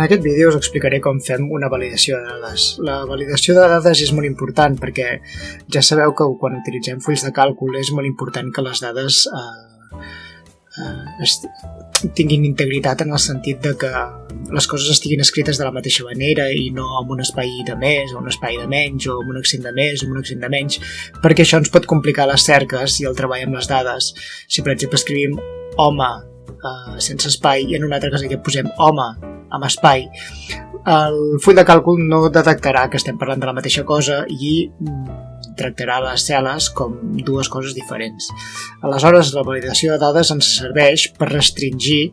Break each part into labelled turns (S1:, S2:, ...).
S1: aquest vídeo us explicaré com fem una validació de dades. La validació de dades és molt important perquè ja sabeu que quan utilitzem fulls de càlcul és molt important que les dades tinguin integritat en el sentit de que les coses estiguin escrites de la mateixa manera i no amb un espai de més o un espai de menys o amb un accent de més o amb un accent de menys, perquè això ens pot complicar les cerques i el treball amb les dades. Si per exemple escrivim home sense espai i en una altra casella posem home amb espai, el full de càlcul no detectarà que estem parlant de la mateixa cosa i tractarà les cel·les com dues coses diferents. Aleshores, la validació de dades ens serveix per restringir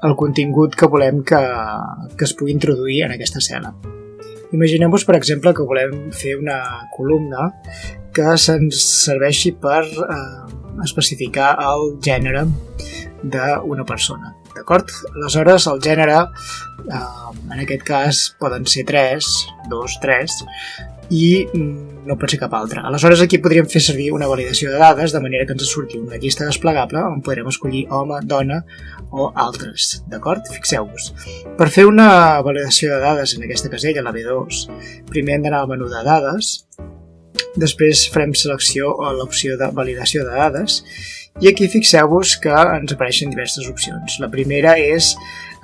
S1: el contingut que volem que es pugui introduir en aquesta cel·la. Imaginem-vos, per exemple, que volem fer una columna que se'ns serveixi per especificar el gènere d'una persona. D'acord? Aleshores, el gènere, en aquest cas, poden ser 2, 3, i no pot ser cap altre. Aleshores, aquí podríem fer servir una validació de dades de manera que ens surti una llista desplegable on podrem escollir home, dona o altres. D'acord? Fixeu-vos. Per fer una validació de dades en aquesta casella, la B2, primer hem d'anar al menú de dades, després farem selecció a l'opció de validació de dades i aquí fixeu-vos que ens apareixen diverses opcions. La primera és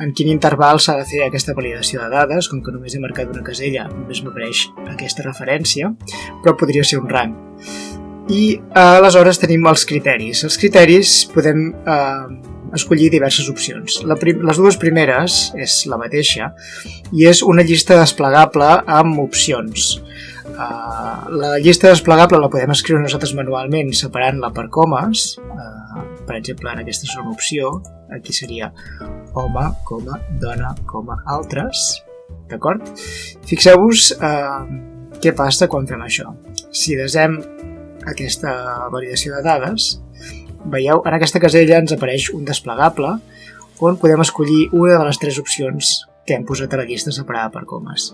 S1: en quin interval s'ha de fer aquesta validació de dades. Com que només he marcat una casella, només m'apareix aquesta referència, però podria ser un rang. I aleshores tenim els criteris. Els criteris podem escollir diverses opcions. Les dues primeres és la mateixa i és una llista desplegable amb opcions. La llista desplegable la podem escriure nosaltres manualment separant-la per comes. Per exemple, en aquesta segona opció, aquí seria home, dona, altres. D'acord? Fixeu-vos què passa quan fem això. Si desem aquesta validació de dades, veieu, en aquesta casella ens apareix un desplegable on podem escollir una de les tres opcions que hem posat a la llista separada per comes.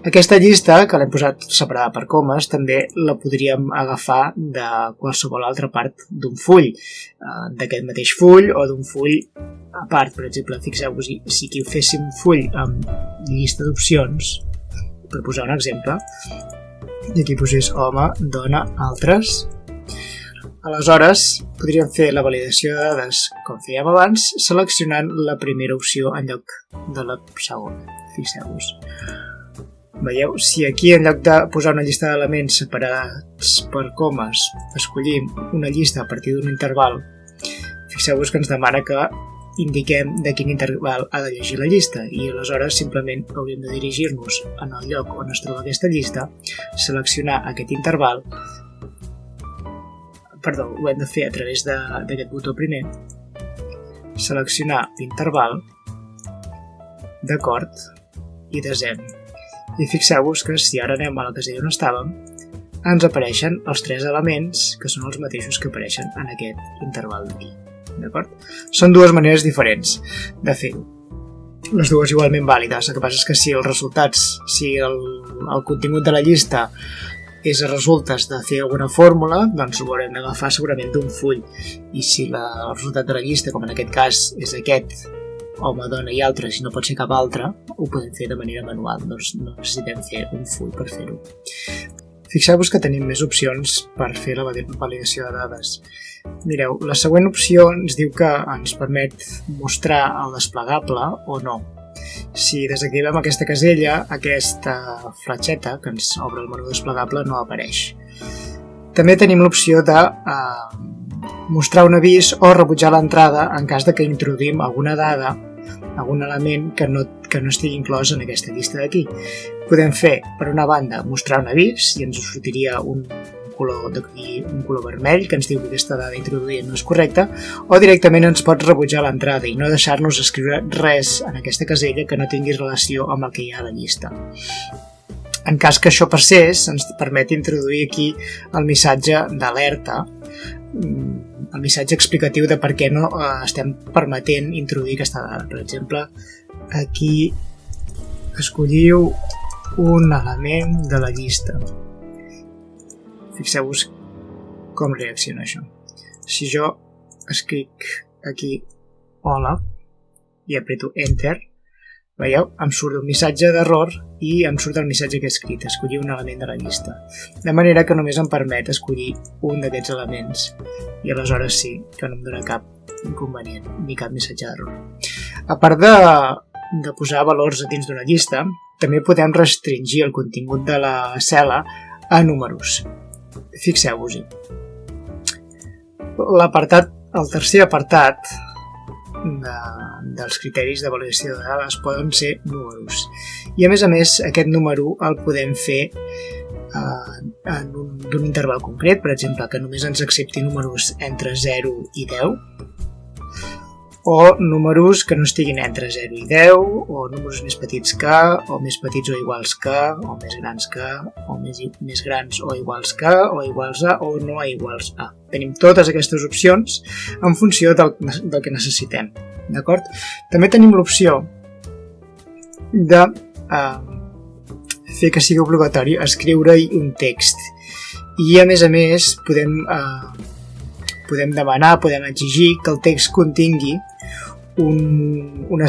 S1: Aquesta llista, que l'hem posat separada per comes, també la podríem agafar de qualsevol altra part d'un full, d'aquest mateix full o d'un full a part. Per exemple, fixeu-vos, si aquí féssim un full amb llista d'opcions, per posar un exemple, i aquí posés home, dona, altres, aleshores podríem fer la validació de dades com fèiem abans, seleccionant la primera opció en lloc de la segona. Fixeu-vos. Veieu? Si aquí en lloc de posar una llista d'elements separats per comes escollim una llista a partir d'un interval, fixeu-vos que ens demana que indiquem de quin interval ha de llegir la llista i aleshores simplement hauríem de dirigir-nos en el lloc on es troba aquesta llista, seleccionar aquest interval. Perdó, ho hem de fer a través d'aquest botó primer, seleccionar l'interval, d'acord, i desem. I fixeu-vos que si ara anem a la casella on estàvem, ens apareixen els tres elements que són els mateixos que apareixen en aquest interval d'aquí. D'acord? Són dues maneres diferents de fer-ho. Les dues igualment vàlides. El que passa és que si els resultats, si el contingut de la llista és a resultes de fer alguna fórmula, doncs ho haurem d'agafar segurament d'un full. I si el resultat de la llista, com en aquest cas, és aquest, home, dona i altres, i no pot ser cap altre, ho podem fer de manera manual, doncs no necessitem fer un full per fer-ho. Fixeu-vos que tenim més opcions per fer la validació de dades. Mireu, la següent opció ens diu que ens permet mostrar el desplegable o no. Si desactivem aquesta casella, aquesta fletxeta que ens obre el menú desplegable no apareix. També tenim l'opció de mostrar un avís o rebutjar l'entrada en cas de que introduïm alguna dada, algun element que no estigui inclòs en aquesta llista d'aquí. Podem fer, per una banda, mostrar un avís i ens sortiria un color vermell que ens diu que aquesta dada introduïda no és correcta, o directament ens pot rebutjar l'entrada i no deixar-nos escriure res en aquesta casella que no tingui relació amb el que hi ha a la llista. En cas que això passés, ens permet introduir aquí el missatge d'alerta, el missatge explicatiu de per què no estem permetent introduir aquesta dada. Per exemple, aquí escolliu un element de la llista. Fixeu-vos com reacciona això. Si jo escric aquí hola i apreto enter, Veieu? Em surt un missatge d'error i em surt el missatge que he escrit, escollir un element de la llista. De manera que només em permet escollir un d'aquests elements. I aleshores sí, que no em dona cap inconvenient, ni cap missatge d'error. A part de posar valors a dins d'una llista, també podem restringir el contingut de la cel·la a números. Fixeu-vos-hi. El tercer apartat dels criteris de validació de dades poden ser números. I a més, aquest número el podem fer d'un interval concret, per exemple, que només ens accepti números entre 0 i 10, o números que no estiguin entre 0 i 10, o números més petits que, o més petits o iguals que, o més grans que, o més grans o iguals que, o iguals a, o no a iguals a. Tenim totes aquestes opcions en funció del que necessitem. D'acord? També tenim l'opció de fer que sigui obligatori escriure-hi un text. I a més podem demanar, podem exigir que el text contingui una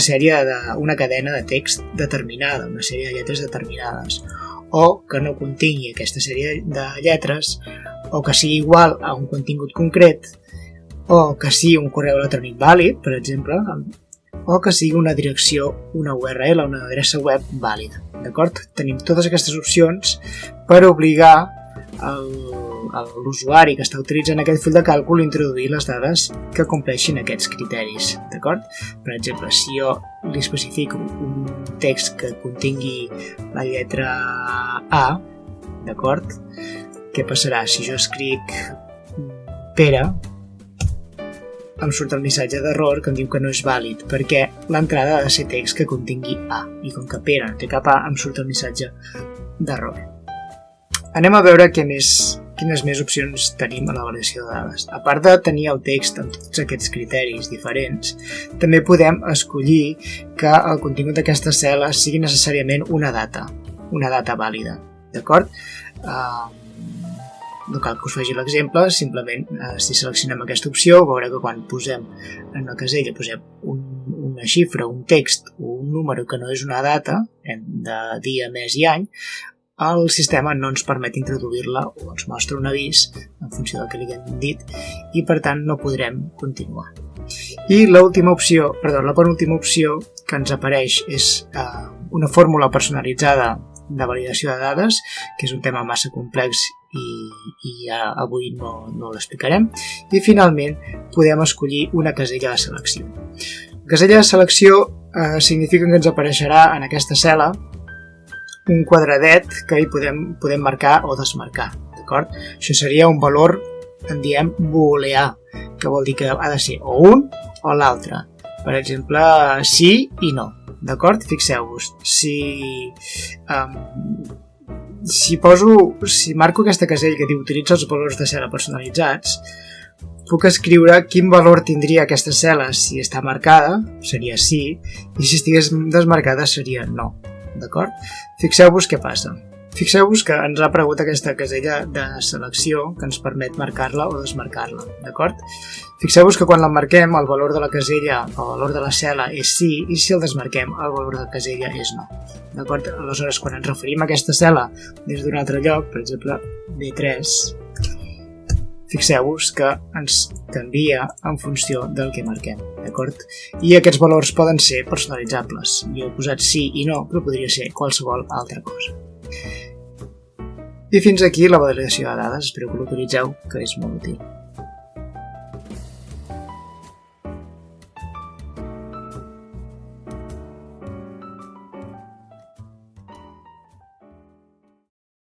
S1: cadena de text determinada, una sèrie de lletres determinades, o que no contingui aquesta sèrie de lletres, o que sigui igual a un contingut concret, o que sigui un correu electrònic vàlid, per exemple, o que sigui una direcció, una URL, una adreça web vàlida. D'acord? Tenim totes aquestes opcions per obligar l'usuari que està utilitzant aquest full de càlcul a introduir les dades que compleixin aquests criteris. D'acord? Per exemple, si jo li especifico un text que contingui la lletra A, d'acord? Què passarà? Si jo escric Pere, em surt el missatge d'error que em diu que no és vàlid, perquè l'entrada ha de ser text que contingui A, i com que Pere no té cap A, em surt el missatge d'error. Anem a veure quines més opcions tenim a la validació de dades. A part de tenir el text amb tots aquests criteris diferents, també podem escollir que el contingut d'aquesta cel·la sigui necessàriament una data vàlida. D'acord? No cal que us faci l'exemple, simplement si seleccionem aquesta opció veureu que quan posem en una casella una xifra, un text o un número que no és una data de dia, mes i any, el sistema no ens permet introduir-la o ens mostra un avís en funció del que li hem dit i per tant no podrem continuar. I la penúltima opció que ens apareix és una fórmula personalitzada de validació de dades, que és un tema massa complex i avui no l'explicarem. I finalment podem escollir una casella de selecció. La casella de selecció significa que ens apareixerà en aquesta cel·la un quadradet que hi podem marcar o desmarcar. D'acord? Això seria un valor, en diem booleà, que vol dir que ha de ser o un o l'altre. Per exemple, sí i no. D'acord? Fixeu-vos. Si marco aquesta casella que diu utilitza els valors de cel·la personalitzats, puc escriure quin valor tindria aquesta cel·la si està marcada, seria sí, i si estigués desmarcada seria no. D'acord? Fixeu-vos què passa. Fixeu-vos que ens ha aparegut aquesta casella de selecció que ens permet marcar-la o desmarcar-la. D'acord? Fixeu-vos que quan la marquem el valor de la casella o el valor de la cel·la és sí i si el desmarquem el valor de la casella és no. D'acord? Aleshores, quan ens referim a aquesta cel·la des d'un altre lloc, per exemple B3, fixeu-vos que ens canvia en funció del que marquem, d'acord? I aquests valors poden ser personalitzables. Jo he posat sí i no, però podria ser qualsevol altra cosa. I fins aquí la validació de dades. Espero que l'utilitzeu, que és molt útil.